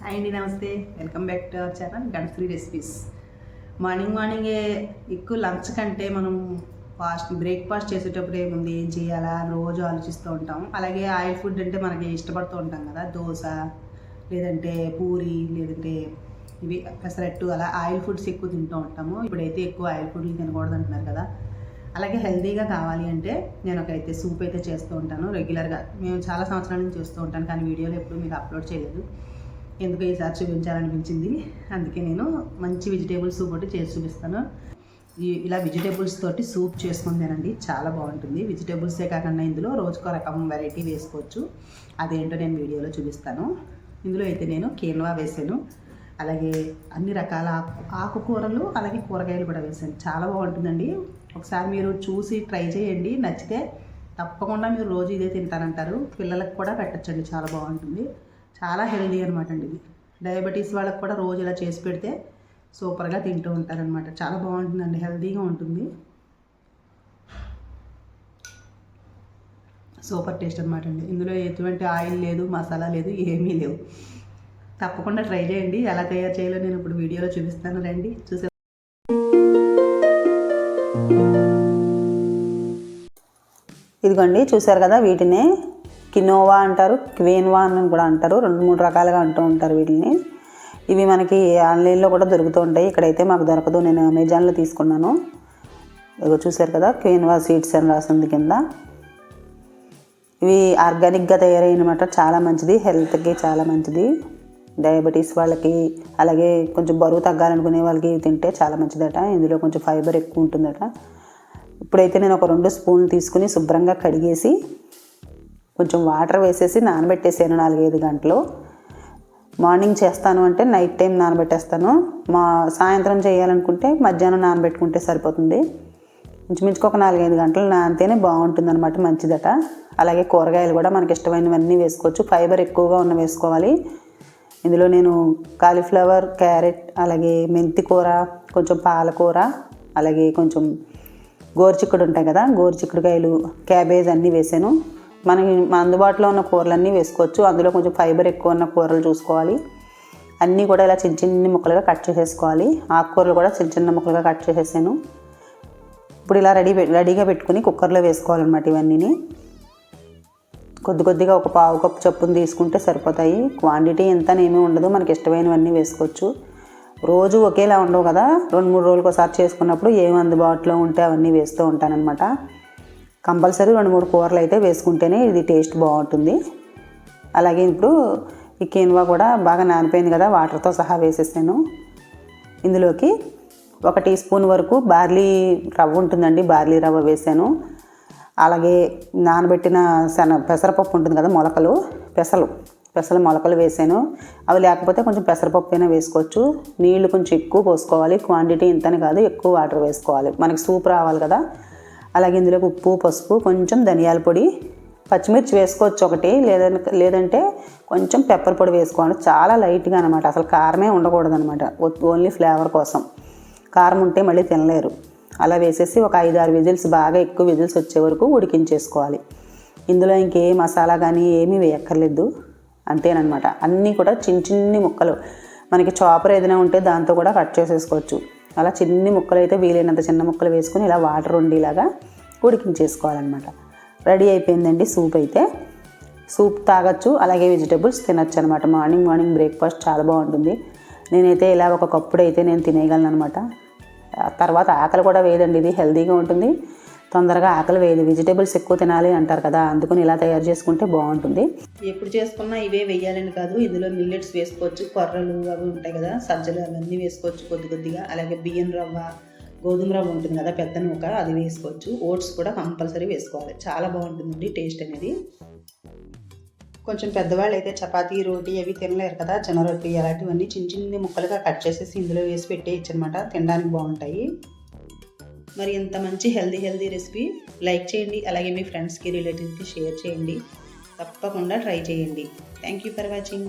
Hi అండి, నమస్తే. Welcome back to our channel Ganasri recipes. మార్నింగే ఎక్కువ లంచ్ కంటే మనం బ్రేక్ఫాస్ట్ చేసేటప్పుడు ఏముంది ఏం చేయాలా అని రోజు ఆలోచిస్తూ ఉంటాం. అలాగే ఆయిల్ ఫుడ్ అంటే మనకి ఇష్టపడుతూ ఉంటాం కదా, దోశ లేదంటే పూరి లేదంటే ఇవి పెసరట్టు, అలా ఆయిల్ ఫుడ్స్ ఎక్కువ తింటూ ఉంటాము. ఇప్పుడైతే ఎక్కువ ఆయిల్ ఫుడ్లు తినకూడదు అంటున్నారు కదా. అలాగే హెల్తీగా కావాలి అంటే నేను ఒకైతే సూప్ అయితే చేస్తూ ఉంటాను రెగ్యులర్గా. మేము చాలా సంవత్సరాల నుంచి చేస్తూ ఉంటాను, కానీ వీడియోలో ఎప్పుడు మీకు అప్లోడ్ చేయలేదు. ఎందుకు ఈసారి చూపించాలనిపించింది. అందుకే నేను మంచి వెజిటేబుల్ సూప్ ఒకటి చేసి చూపిస్తాను. ఇలా వెజిటేబుల్స్ తోటి సూప్ చేసుకుని తినండి, చాలా బాగుంటుంది. వెజిటేబుల్సే కాకుండా ఇందులో రోజుకో రకం వెరైటీ వేసుకోవచ్చు. అదేంటో నేను వీడియోలో చూపిస్తాను. ఇందులో అయితే నేను కీన్వా వేసాను, అలాగే అన్ని రకాల ఆకుకూరలు అలాగే కూరగాయలు కూడా వేసాను. చాలా బాగుంటుందండి. ఒకసారి మీరు చూసి ట్రై చేయండి, నచ్చితే తప్పకుండా మీరు రోజు ఇదే తింటానంటారు. పిల్లలకు కూడా పెట్టచ్చండి, చాలా బాగుంటుంది. చాలా హెల్దీ అనమాట అండి ఇది. డయాబెటీస్ వాళ్ళకి కూడా రోజు ఇలా చేసి పెడితే సూపర్గా తింటూ ఉంటారనమాట. చాలా బాగుంటుందండి, హెల్దీగా ఉంటుంది. సూపర్ టేస్ట్ అనమాట అండి. ఇందులో ఎటువంటి ఆయిల్ లేదు, మసాలా లేదు, ఏమీ లేవు. తప్పకుండా ట్రై చేయండి. ఎలా తయారు చేయాలో నేను ఇప్పుడు వీడియోలో చూపిస్తాను, రండి చూసే. ఇదిగోండి, చూసారు కదా, వీటిని కినోవా అంటారు, క్వీన్వా అని కూడా అంటారు. 2-3 రకాలుగా అంటూ ఉంటారు వీటిని. ఇవి మనకి ఆన్లైన్లో కూడా దొరుకుతూ ఉంటాయి. ఇక్కడైతే మాకు దొరకదు, నేను అమెజాన్లో తీసుకున్నాను. ఇదిగో చూసారు కదా, క్వీన్వా సీడ్స్ అని రాసింది కింద. ఇవి ఆర్గానిక్గా తయారైనమాట, చాలా మంచిది, హెల్త్కి చాలా మంచిది. డయాబెటీస్ వాళ్ళకి అలాగే కొంచెం బరువు తగ్గాలనుకునే వాళ్ళకి తింటే చాలా మంచిదట. ఇందులో కొంచెం ఫైబర్ ఎక్కువ ఉంటుందట. ఇప్పుడైతే నేను ఒక 2 స్పూన్లు తీసుకుని శుభ్రంగా కడిగేసి కొంచెం వాటర్ వేసేసి నానబెట్టేసాను 4-5 గంటలు. మార్నింగ్ చేస్తాను అంటే నైట్ టైం నానబెట్టేస్తాను. సాయంత్రం చేయాలనుకుంటే మధ్యాహ్నం నానబెట్టుకుంటే సరిపోతుంది. ఇంచుమించుకు ఒక 4-5 గంటలు నానితేనే బాగుంటుంది అనమాట, మంచిదట. అలాగే కూరగాయలు కూడా మనకి ఇష్టమైనవన్నీ వేసుకోవచ్చు. ఫైబర్ ఎక్కువగా ఉన్న వేసుకోవాలి. ఇందులో నేను కాలీఫ్లవర్, క్యారెట్, అలాగే మెంతి కూర, కొంచెం పాలకూర, అలాగే కొంచెం గోరుచిక్కుడు ఉంటాయి కదా, గోరుచిక్కుడుకాయలు, క్యాబేజ్ అన్నీ వేసాను. మనకి అందుబాటులో ఉన్న కూరలన్నీ వేసుకోవచ్చు. అందులో కొంచెం ఫైబర్ ఎక్కువ ఉన్న కూరలు చూసుకోవాలి. అన్నీ కూడా ఇలా చిన్న ముక్కలుగా కట్ చేసేసుకోవాలి. ఆకుకూరలు కూడా చిన్న ముక్కలుగా కట్ చేసేసాను. ఇప్పుడు ఇలా రెడీగా పెట్టుకుని కుక్కర్లో వేసుకోవాలన్నమాట. ఇవన్నీ కొద్దిగా ఒక పావు కప్పు చొప్పున తీసుకుంటే సరిపోతాయి. క్వాంటిటీ ఎంతనేమీ ఉండదు, మనకి ఇష్టమైనవన్నీ వేసుకోవచ్చు. రోజు ఒకేలా ఉండవు కదా, 2-3 రోజులకు ఒకసారి చేసుకున్నప్పుడు ఏమి అందుబాటులో ఉంటే అవన్నీ వేస్తూ ఉంటానన్నమాట. కంపల్సరీ 2-3 కూరలు అయితే వేసుకుంటేనే ఇది టేస్ట్ బాగుంటుంది. అలాగే ఇప్పుడు ఈ కీన్వా కూడా బాగా నానిపోయింది కదా, వాటర్తో సహా వేసేసాను. ఇందులోకి 1 టీ స్పూన్ వరకు బార్లీ రవ్వ ఉంటుందండి, బార్లీ రవ్వ వేసాను. అలాగే నానబెట్టిన పెసరపప్పు ఉంటుంది కదా, పెసల మొలకలు వేసాను. అవి లేకపోతే కొంచెం పెసరపప్పు అయినా వేసుకోవచ్చు. నీళ్లు కొంచెం ఎక్కువ పోసుకోవాలి, క్వాంటిటీ ఇంతని కాదు, ఎక్కువ వాటర్ వేసుకోవాలి, మనకి సూప్ రావాలి కదా. అలాగే ఇందులోకి ఉప్పు, పసుపు, కొంచెం ధనియాల పొడి, పచ్చిమిర్చి వేసుకోవచ్చు ఒకటి, లేదంటే కొంచెం పెప్పర్ పొడి వేసుకోవాలి. చాలా లైట్గా అనమాట, అసలు కారమే ఉండకూడదు అనమాట, ఓన్లీ ఫ్లేవర్ కోసం. కారం ఉంటే మళ్ళీ తినలేరు. అలా వేసేసి ఒక 5-6 విజిల్స్, బాగా ఎక్కువ విజిల్స్ వచ్చే వరకు ఉడికించేసుకోవాలి. ఇందులో ఇంకే మసాలా కానీ ఏమీ వేయక్కర్లేదు, అంతేనమాట. అన్నీ కూడా చిన్ని ముక్కలు, మనకి చాపర్ ఏదైనా ఉంటే దాంతో కూడా కట్ చేసేసుకోవచ్చు. అలా చిన్ని ముక్కలు అయితే వీలైనంత చిన్న ముక్కలు వేసుకొని ఇలా వాటర్ ఉండేలాగా ఉడికించేసుకోవాలన్నమాట. రెడీ అయిపోయిందండి సూప్ అయితే. సూప్ తాగొచ్చు, అలాగే వెజిటేబుల్స్ తినచ్చు అనమాట. మార్నింగ్ బ్రేక్ఫాస్ట్ చాలా బాగుంటుంది. నేనైతే ఇలా ఒక కప్పుడైతే నేను తినేయగలను అనమాట. తర్వాత ఆకలి కూడా వేయదండి, ఇది హెల్తీగా ఉంటుంది, తొందరగా ఆకలి వేయదు. వెజిటేబుల్స్ ఎక్కువ తినాలి అంటారు కదా, అందుకని ఇలా తయారు చేసుకుంటే బాగుంటుంది. ఎప్పుడు చేసుకున్నా ఇవే వేయాలని కాదు, ఇందులో మిల్లెట్స్ వేసుకోవచ్చు, కొర్రలు అవి ఉంటాయి కదా, సజ్జలు అవన్నీ వేసుకోవచ్చు కొద్దిగా. అలాగే బియ్యం రవ్వ, గోధుమ రవ్వ ఉంటుంది కదా పెద్ద నూక, అది వేసుకోవచ్చు. ఓట్స్ కూడా కంపల్సరీ వేసుకోవాలి, చాలా బాగుంటుందండి టేస్ట్ అనేది. కొంచెం పెద్దవాళ్ళు అయితే చపాతీ, రోటీ అవి తినలేరు కదా, జొన్న రొట్టి అలాంటివన్నీ చిన్న ముక్కలుగా కట్ చేసేసి ఇందులో వేసి పెట్టేయచ్చు అనమాట, తినడానికి బాగుంటాయి. మరి ఇంత మంచి హెల్దీ రెసిపీ లైక్ చేయండి, అలాగే మీ ఫ్రెండ్స్కి, రిలేటివ్స్కి షేర్ చేయండి. తప్పకుండా ట్రై చేయండి. Thank you for watching.